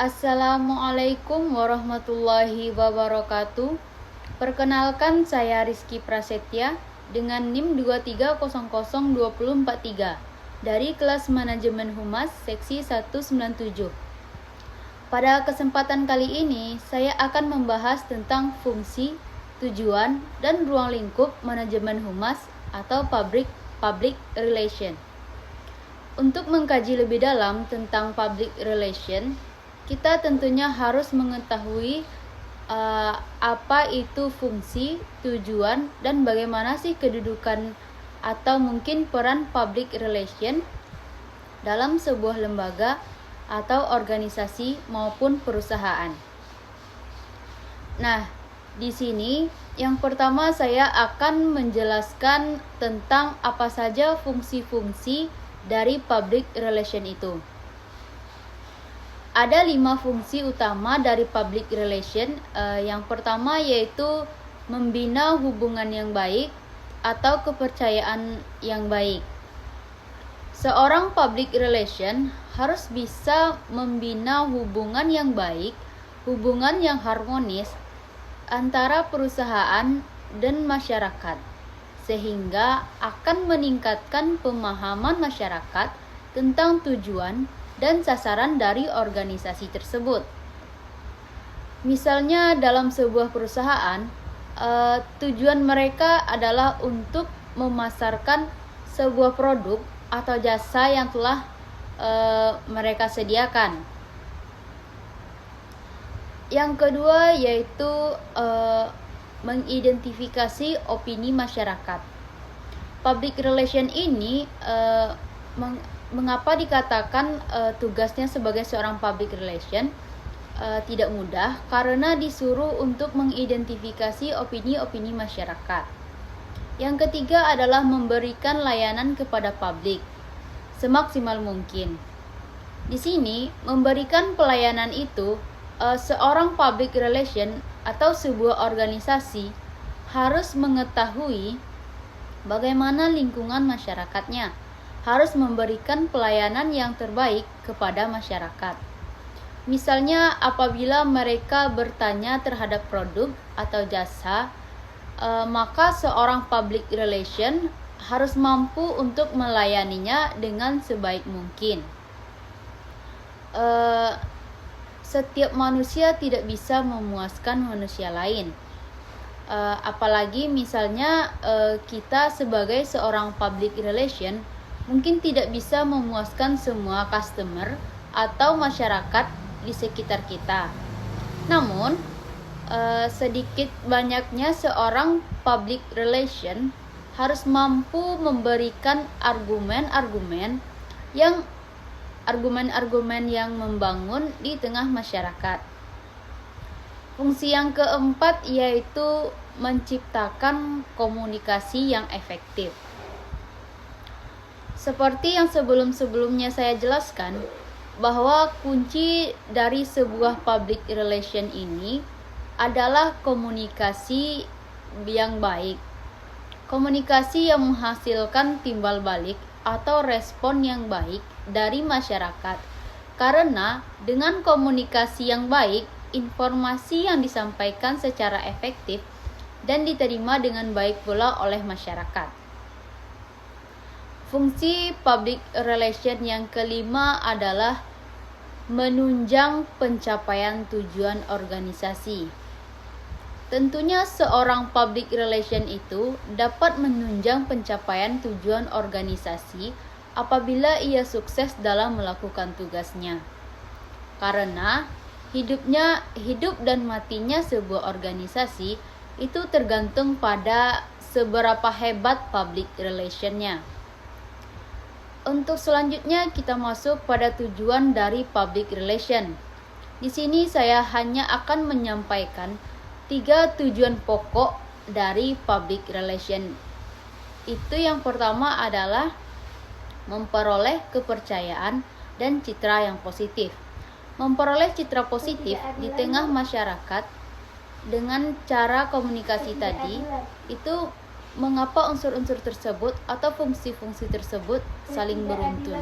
Assalamualaikum warahmatullahi wabarakatuh. Perkenalkan, saya Rizky Prasetya dengan NIM 2300243 dari kelas Manajemen Humas Seksi 197. Pada kesempatan kali ini, saya akan membahas tentang fungsi, tujuan, dan ruang lingkup manajemen humas atau public relation. Untuk mengkaji lebih dalam tentang public relation, kita tentunya harus mengetahui apa itu fungsi, tujuan, dan bagaimana sih kedudukan atau mungkin peran public relation dalam sebuah lembaga atau organisasi maupun perusahaan. Nah, di sini yang pertama saya akan menjelaskan tentang apa saja fungsi-fungsi dari public relation itu. Ada 5 fungsi utama dari public relation. Yang pertama yaitu membina hubungan yang baik atau kepercayaan yang baik. Seorang public relation harus bisa membina hubungan yang baik, hubungan yang harmonis antara perusahaan dan masyarakat, sehingga akan meningkatkan pemahaman masyarakat tentang tujuan dan sasaran dari organisasi tersebut. Misalnya dalam sebuah perusahaan, tujuan mereka adalah untuk memasarkan sebuah produk atau jasa yang telah mereka sediakan. Yang kedua yaitu mengidentifikasi opini masyarakat. Public relation ini mengapa dikatakan tugasnya sebagai seorang public relation tidak mudah, karena disuruh untuk mengidentifikasi opini-opini masyarakat. Yang ketiga adalah memberikan layanan kepada publik semaksimal mungkin. Di sini memberikan pelayanan itu seorang public relation atau sebuah organisasi harus mengetahui bagaimana lingkungan masyarakatnya, harus memberikan pelayanan yang terbaik kepada masyarakat. Misalnya apabila mereka bertanya terhadap produk atau jasa, maka seorang public relation harus mampu untuk melayaninya dengan sebaik mungkin. Setiap manusia tidak bisa memuaskan manusia lain. Apalagi misalnya kita sebagai seorang public relation mungkin tidak bisa memuaskan semua customer atau masyarakat di sekitar kita. Namun, sedikit banyaknya seorang public relation harus mampu memberikan argumen-argumen yang membangun di tengah masyarakat. Fungsi yang keempat yaitu menciptakan komunikasi yang efektif. Seperti yang sebelum-sebelumnya saya jelaskan, bahwa kunci dari sebuah public relation ini adalah komunikasi yang baik. Komunikasi yang menghasilkan timbal balik atau respon yang baik dari masyarakat. Karena dengan komunikasi yang baik, informasi yang disampaikan secara efektif dan diterima dengan baik pula oleh masyarakat. Fungsi public relation yang kelima adalah menunjang pencapaian tujuan organisasi. Tentunya seorang public relation itu dapat menunjang pencapaian tujuan organisasi apabila ia sukses dalam melakukan tugasnya. Karena hidup dan matinya sebuah organisasi itu tergantung pada seberapa hebat public relation-nya. Untuk selanjutnya kita masuk pada tujuan dari public relation. Di sini saya hanya akan menyampaikan 3 tujuan pokok dari public relation. Itu yang pertama adalah memperoleh kepercayaan dan citra yang positif. Memperoleh citra positif di tengah masyarakat dengan cara komunikasi tadi itu mengapa unsur-unsur tersebut atau fungsi-fungsi tersebut saling beruntun.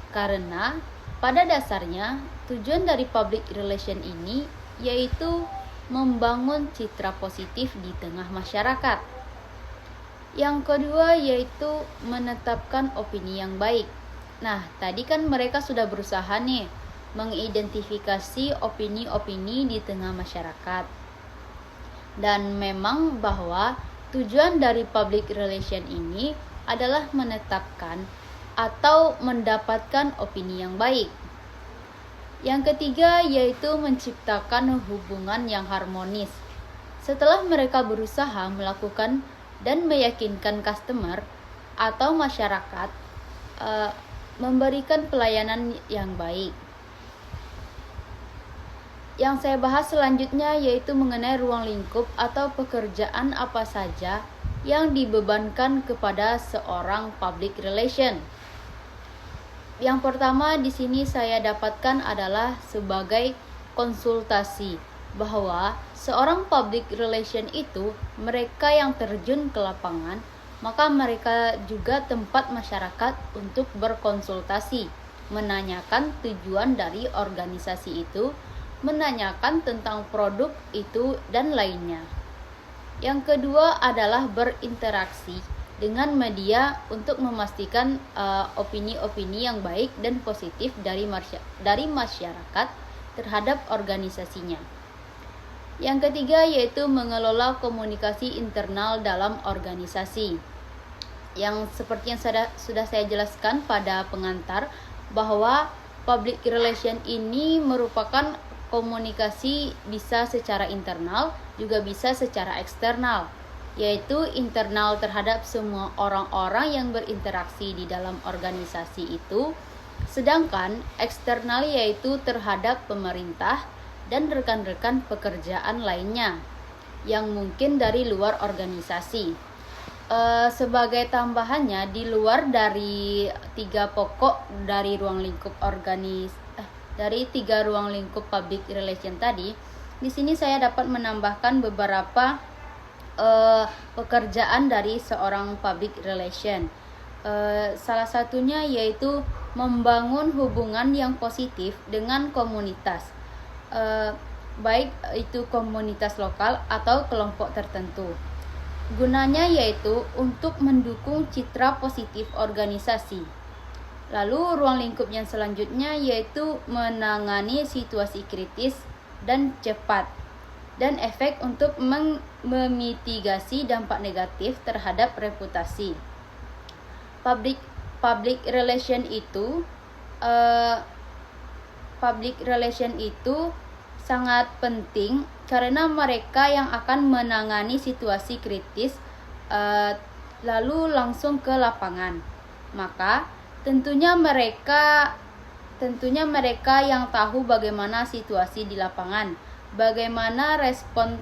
Karena Pada dasarnya, tujuan dari public relation ini yaitu membangun citra positif di tengah masyarakat. Yang kedua yaitu menetapkan opini yang baik. Nah, tadi kan mereka sudah berusaha nih mengidentifikasi opini-opini di tengah masyarakat. Dan memang bahwa tujuan dari public relation ini adalah menetapkan atau mendapatkan opini yang baik. Yang ketiga yaitu menciptakan hubungan yang harmonis. Setelah mereka berusaha melakukan dan meyakinkan customer atau masyarakat memberikan pelayanan yang baik. Yang saya bahas selanjutnya yaitu mengenai ruang lingkup atau pekerjaan apa saja yang dibebankan kepada seorang public relation. Yang pertama di sini saya dapatkan adalah sebagai konsultasi, bahwa seorang public relation itu mereka yang terjun ke lapangan, maka mereka juga tempat masyarakat untuk berkonsultasi, menanyakan tujuan dari organisasi itu, menanyakan tentang produk itu dan lainnya. Yang kedua adalah berinteraksi dengan media untuk memastikan opini-opini yang baik dan positif dari masyarakat terhadap organisasinya. Yang ketiga yaitu mengelola komunikasi internal dalam organisasi. Yang seperti yang sudah saya jelaskan pada pengantar, bahwa public relation ini merupakan komunikasi bisa secara internal, juga bisa secara eksternal, yaitu internal terhadap semua orang-orang yang berinteraksi di dalam organisasi itu, sedangkan eksternal yaitu terhadap pemerintah dan rekan-rekan pekerjaan lainnya yang mungkin dari luar organisasi. Sebagai tambahannya, di luar dari tiga pokok dari ruang lingkup dari tiga ruang lingkup public relation tadi, di sini saya dapat menambahkan beberapa pekerjaan dari seorang public relation. Salah satunya yaitu membangun hubungan yang positif dengan komunitas, baik itu komunitas lokal atau kelompok tertentu. Gunanya yaitu untuk mendukung citra positif organisasi. Lalu ruang lingkup yang selanjutnya yaitu menangani situasi kritis dan cepat, dan efek untuk memitigasi dampak negatif terhadap reputasi. Public relation itu sangat penting karena mereka yang akan menangani situasi kritis lalu langsung ke lapangan. Maka tentunya mereka yang tahu bagaimana situasi di lapangan, bagaimana respon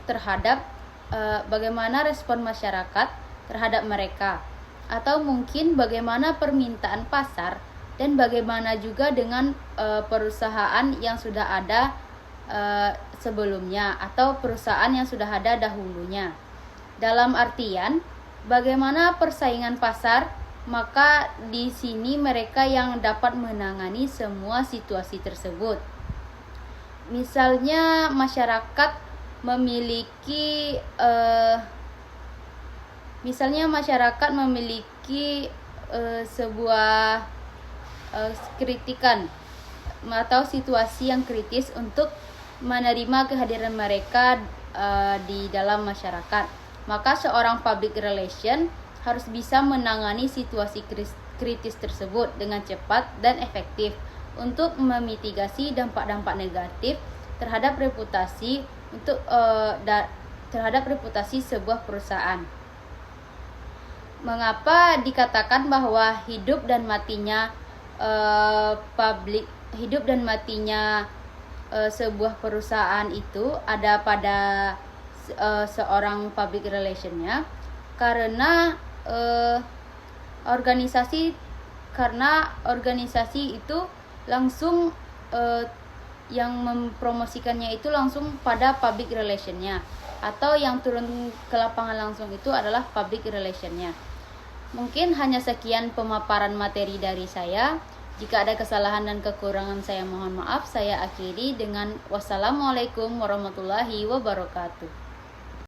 masyarakat terhadap mereka, atau mungkin bagaimana permintaan pasar dan bagaimana juga dengan perusahaan yang sudah ada sebelumnya atau perusahaan yang sudah ada dahulunya. Dalam artian bagaimana persaingan pasar, maka di sini mereka yang dapat menangani semua situasi tersebut. Misalnya masyarakat memiliki sebuah kritikan atau situasi yang kritis untuk menerima kehadiran mereka di dalam masyarakat. Maka seorang public relation harus bisa menangani situasi kritis tersebut dengan cepat dan efektif untuk memitigasi dampak-dampak negatif terhadap reputasi sebuah perusahaan. Mengapa dikatakan bahwa hidup dan matinya sebuah perusahaan itu ada pada seorang public relationnya? Karena organisasi itu langsung yang mempromosikannya itu langsung pada public relationnya, atau yang turun ke lapangan langsung itu adalah public relationnya. Mungkin hanya sekian pemaparan materi dari saya. Jika ada kesalahan dan kekurangan saya mohon maaf. Saya akhiri dengan wassalamualaikum warahmatullahi wabarakatuh.